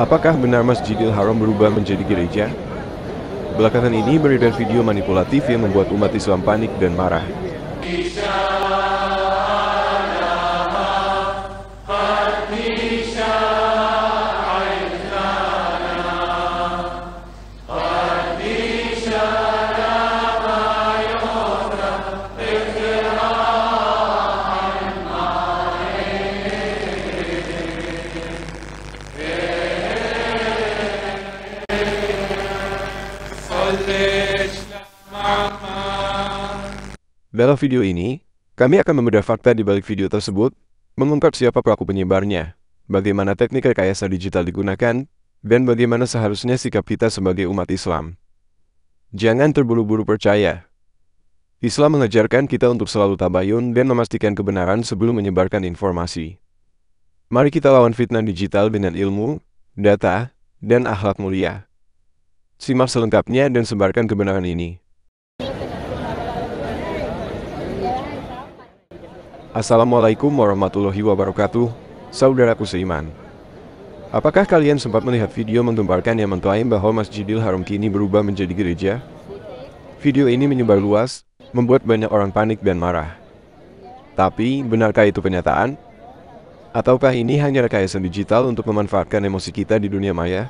Apakah benar Masjidil Haram berubah menjadi gereja? Belakangan ini beredar video manipulatif yang membuat umat Islam panik dan marah. Dalam video ini, kami akan membedah fakta di balik video tersebut, mengungkap siapa pelaku penyebarnya, bagaimana teknik rekayasa digital digunakan, dan bagaimana seharusnya sikap kita sebagai umat Islam. Jangan terburu-buru percaya. Islam mengajarkan kita untuk selalu tabayun dan memastikan kebenaran sebelum menyebarkan informasi. Mari kita lawan fitnah digital dengan ilmu, data, dan akhlak mulia. Simak selengkapnya dan sebarkan kebenaran ini. Assalamualaikum warahmatullahi wabarakatuh, saudaraku seiman. Apakah kalian sempat melihat video menggemparkan yang mengklaim bahwa Masjidil Haram kini berubah menjadi gereja? Video ini menyebar luas, membuat banyak orang panik dan marah. Tapi, benarkah itu kenyataan? Ataukah ini hanya rekayasa digital untuk memanfaatkan emosi kita di dunia maya?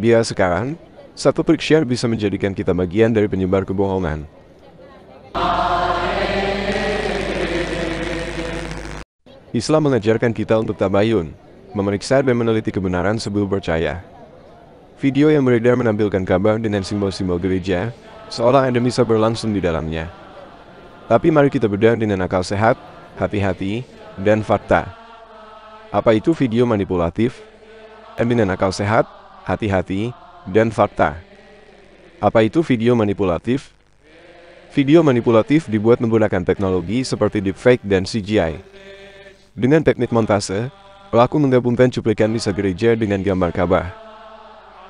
Biar sekarang, satu klik share bisa menjadikan kita bagian dari penyebar kebohongan. Islam mengajarkan kita untuk tabayun, memeriksa dan meneliti kebenaran sebelum percaya. Video yang beredar menampilkan kabar dengan simbol-simbol gereja, seolah ada misa berlangsung di dalamnya. Tapi mari kita bedah dengan akal sehat, hati-hati, dan fakta. Apa itu video manipulatif? Dengan akal sehat, hati-hati, dan fakta. Apa itu video manipulatif? Video manipulatif dibuat menggunakan teknologi seperti deepfake dan CGI. Dengan teknik montase, pelaku menggabungkan cuplikan misa gereja dengan gambar Ka'bah.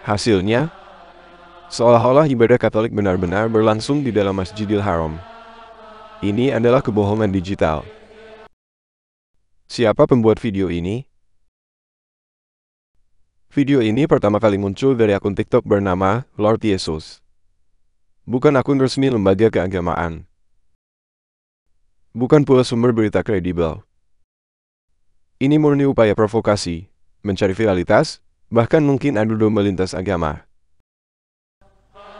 Hasilnya, seolah-olah ibadah Katolik benar-benar berlangsung di dalam Masjidil Haram. Ini adalah kebohongan digital. Siapa pembuat video ini? Video ini pertama kali muncul dari akun TikTok bernama Lord Yesus. Bukan akun resmi lembaga keagamaan. Bukan pula sumber berita kredibel. Ini murni upaya provokasi, mencari viralitas, bahkan mungkin adu domba lintas agama.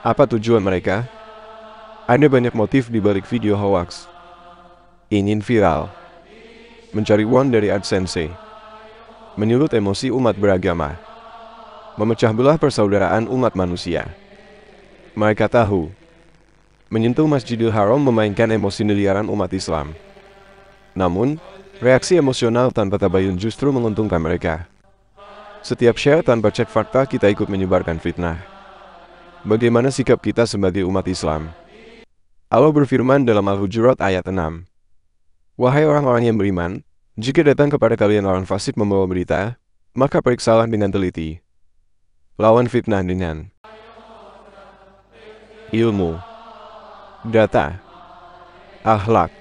Apa tujuan mereka? Ada banyak motif di balik video hoax. Ingin viral, mencari uang dari AdSense, menyulut emosi umat beragama, memecah belah persaudaraan umat manusia. Mereka tahu, menyentuh Masjidil Haram memainkan emosi miliaran umat Islam. Namun, reaksi emosional tanpa tabayun justru menguntungkan mereka. Setiap share tanpa cek fakta kita ikut menyebarkan fitnah. Bagaimana sikap kita sebagai umat Islam? Allah berfirman dalam Al-Hujurat ayat 6. Wahai orang-orang yang beriman, jika datang kepada kalian orang fasik membawa berita, maka periksalah dengan teliti. Lawan fitnah dengan ilmu, data, akhlak,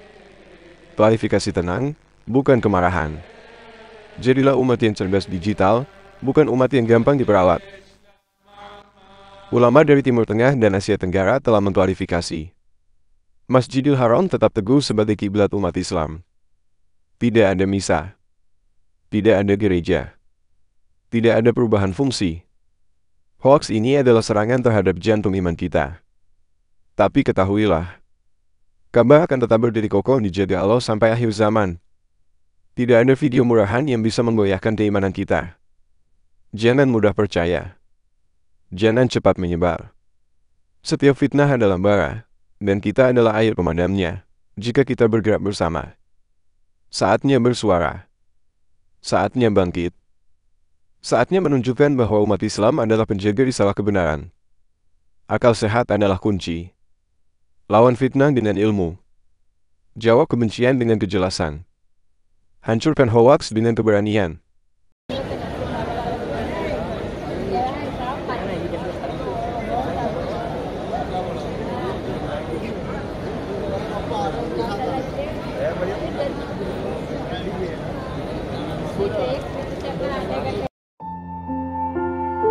klarifikasi tenang, bukan kemarahan. Jadilah umat yang cerdas digital, bukan umat yang gampang diperalat. Ulama dari Timur Tengah dan Asia Tenggara telah mengklarifikasi. Masjidil Haram tetap teguh sebagai kiblat umat Islam. Tidak ada misa. Tidak ada gereja. Tidak ada perubahan fungsi. Hoax ini adalah serangan terhadap jantung iman kita. Tapi ketahuilah, Ka'bah akan tetap berdiri kokoh dijaga Allah sampai akhir zaman. Tidak ada video murahan yang bisa menggoyahkan keimanan kita. Jangan mudah percaya. Jangan cepat menyebar. Setiap fitnah adalah bara, dan kita adalah air pemadamnya, jika kita bergerak bersama. Saatnya bersuara. Saatnya bangkit. Saatnya menunjukkan bahwa umat Islam adalah penjaga risalah kebenaran. Akal sehat adalah kunci. Lawan fitnah dengan ilmu. Jawab kebencian dengan kejelasan. Hancurkan hoaks dengan keberanian.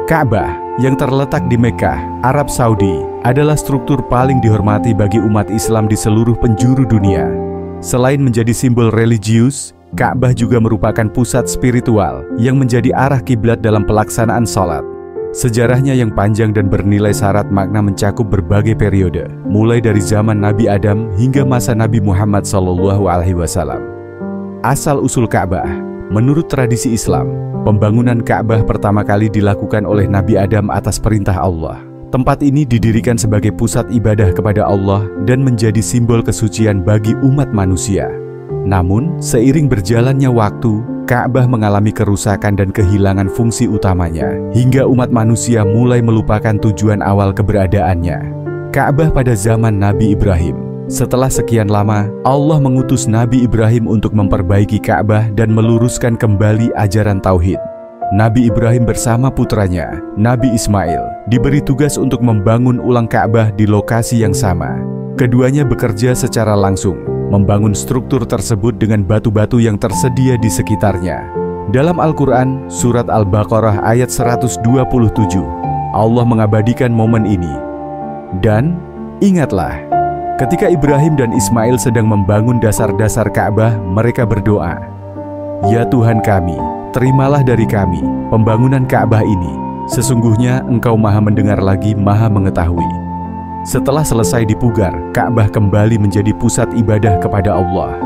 Ka'bah yang terletak di Mekkah, Arab Saudi, adalah struktur paling dihormati bagi umat Islam di seluruh penjuru dunia. Selain menjadi simbol religius, Ka'bah juga merupakan pusat spiritual yang menjadi arah kiblat dalam pelaksanaan sholat. Sejarahnya yang panjang dan bernilai syarat makna mencakup berbagai periode, mulai dari zaman Nabi Adam hingga masa Nabi Muhammad SAW. Asal-usul Ka'bah. Menurut tradisi Islam, pembangunan Ka'bah pertama kali dilakukan oleh Nabi Adam atas perintah Allah. Tempat ini didirikan sebagai pusat ibadah kepada Allah dan menjadi simbol kesucian bagi umat manusia. Namun, seiring berjalannya waktu, Ka'bah mengalami kerusakan dan kehilangan fungsi utamanya, hingga umat manusia mulai melupakan tujuan awal keberadaannya. Ka'bah pada zaman Nabi Ibrahim. Setelah sekian lama, Allah mengutus Nabi Ibrahim untuk memperbaiki Ka'bah dan meluruskan kembali ajaran Tauhid. Nabi Ibrahim bersama putranya, Nabi Ismail, diberi tugas untuk membangun ulang Ka'bah di lokasi yang sama. Keduanya bekerja secara langsung, membangun struktur tersebut dengan batu-batu yang tersedia di sekitarnya. Dalam Al-Quran, Surat Al-Baqarah ayat 127, Allah mengabadikan momen ini. Dan, ingatlah, ketika Ibrahim dan Ismail sedang membangun dasar-dasar Ka'bah, mereka berdoa, "Ya Tuhan kami, terimalah dari kami pembangunan Ka'bah ini. Sesungguhnya Engkau Maha Mendengar lagi Maha Mengetahui." Setelah selesai dipugar, Ka'bah kembali menjadi pusat ibadah kepada Allah.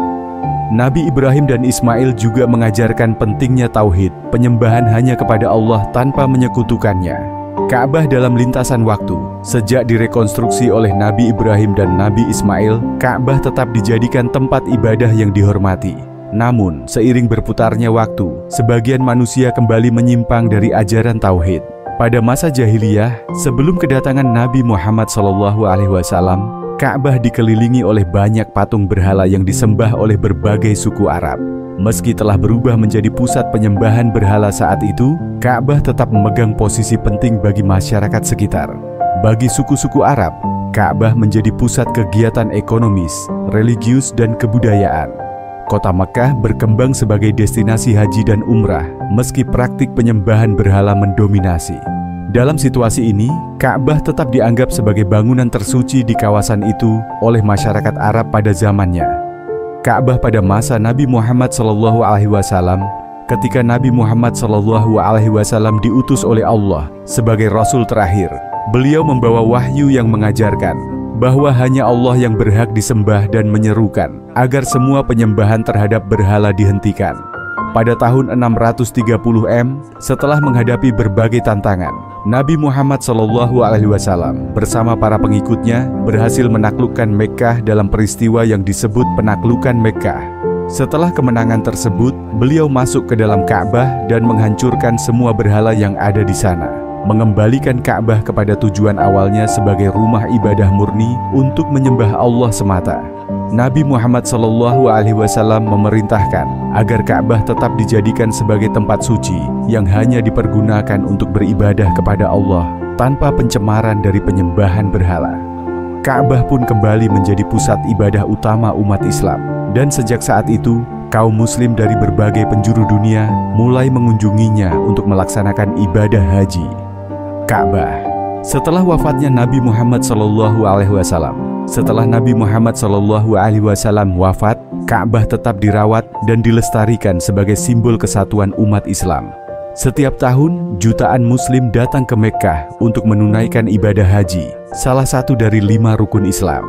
Nabi Ibrahim dan Ismail juga mengajarkan pentingnya tauhid, penyembahan hanya kepada Allah tanpa menyekutukannya. Ka'bah dalam lintasan waktu, sejak direkonstruksi oleh Nabi Ibrahim dan Nabi Ismail, Ka'bah tetap dijadikan tempat ibadah yang dihormati. Namun, seiring berputarnya waktu, sebagian manusia kembali menyimpang dari ajaran tauhid. Pada masa jahiliyah, sebelum kedatangan Nabi Muhammad SAW, Ka'bah dikelilingi oleh banyak patung berhala yang disembah oleh berbagai suku Arab. Meski telah berubah menjadi pusat penyembahan berhala saat itu, Ka'bah tetap memegang posisi penting bagi masyarakat sekitar. Bagi suku-suku Arab, Ka'bah menjadi pusat kegiatan ekonomis, religius, dan kebudayaan. Kota Mekkah berkembang sebagai destinasi haji dan umrah, meski praktik penyembahan berhala mendominasi. Dalam situasi ini, Ka'bah tetap dianggap sebagai bangunan tersuci di kawasan itu oleh masyarakat Arab pada zamannya. Ka'bah pada masa Nabi Muhammad SAW, ketika Nabi Muhammad SAW diutus oleh Allah sebagai Rasul terakhir, beliau membawa wahyu yang mengajarkan bahwa hanya Allah yang berhak disembah dan menyerukan agar semua penyembahan terhadap berhala dihentikan. Pada tahun 630 setelah menghadapi berbagai tantangan, Nabi Muhammad SAW bersama para pengikutnya berhasil menaklukkan Mekkah dalam peristiwa yang disebut penaklukan Mekkah. Setelah kemenangan tersebut, beliau masuk ke dalam Ka'bah dan menghancurkan semua berhala yang ada di sana, mengembalikan Ka'bah kepada tujuan awalnya sebagai rumah ibadah murni untuk menyembah Allah semata. Nabi Muhammad SAW memerintahkan agar Ka'bah tetap dijadikan sebagai tempat suci yang hanya dipergunakan untuk beribadah kepada Allah tanpa pencemaran dari penyembahan berhala. Ka'bah pun kembali menjadi pusat ibadah utama umat Islam, dan sejak saat itu kaum muslim dari berbagai penjuru dunia mulai mengunjunginya untuk melaksanakan ibadah haji. Ka'bah. Setelah wafatnya Nabi Muhammad SAW, setelah Nabi Muhammad SAW wafat, Ka'bah tetap dirawat dan dilestarikan sebagai simbol kesatuan umat Islam. Setiap tahun, jutaan muslim datang ke Mekkah untuk menunaikan ibadah haji, salah satu dari 5 rukun Islam.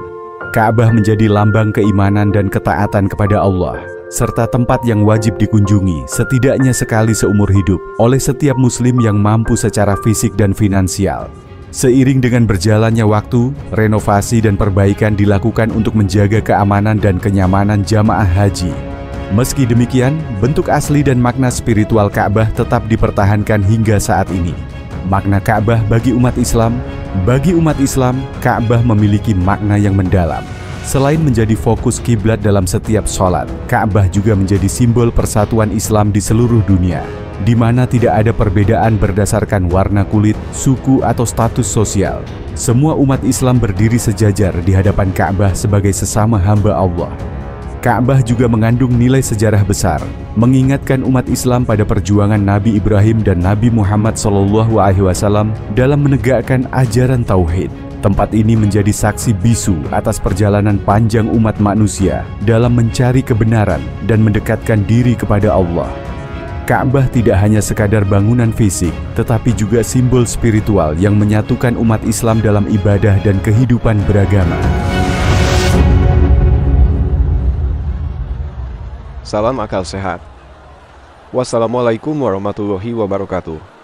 Ka'bah menjadi lambang keimanan dan ketaatan kepada Allah, serta tempat yang wajib dikunjungi setidaknya sekali seumur hidup oleh setiap muslim yang mampu secara fisik dan finansial. Seiring dengan berjalannya waktu, renovasi dan perbaikan dilakukan untuk menjaga keamanan dan kenyamanan jamaah haji. Meski demikian, bentuk asli dan makna spiritual Ka'bah tetap dipertahankan hingga saat ini. Makna Ka'bah bagi umat Islam, Ka'bah memiliki makna yang mendalam. Selain menjadi fokus kiblat dalam setiap sholat, Ka'bah juga menjadi simbol persatuan Islam di seluruh dunia, di mana tidak ada perbedaan berdasarkan warna kulit, suku, atau status sosial. Semua umat Islam berdiri sejajar di hadapan Ka'bah sebagai sesama hamba Allah. Ka'bah juga mengandung nilai sejarah besar, mengingatkan umat Islam pada perjuangan Nabi Ibrahim dan Nabi Muhammad SAW dalam menegakkan ajaran tauhid. Tempat ini menjadi saksi bisu atas perjalanan panjang umat manusia dalam mencari kebenaran dan mendekatkan diri kepada Allah. Ka'bah tidak hanya sekadar bangunan fisik, tetapi juga simbol spiritual yang menyatukan umat Islam dalam ibadah dan kehidupan beragama. Salam akal sehat. Wassalamualaikum warahmatullahi wabarakatuh.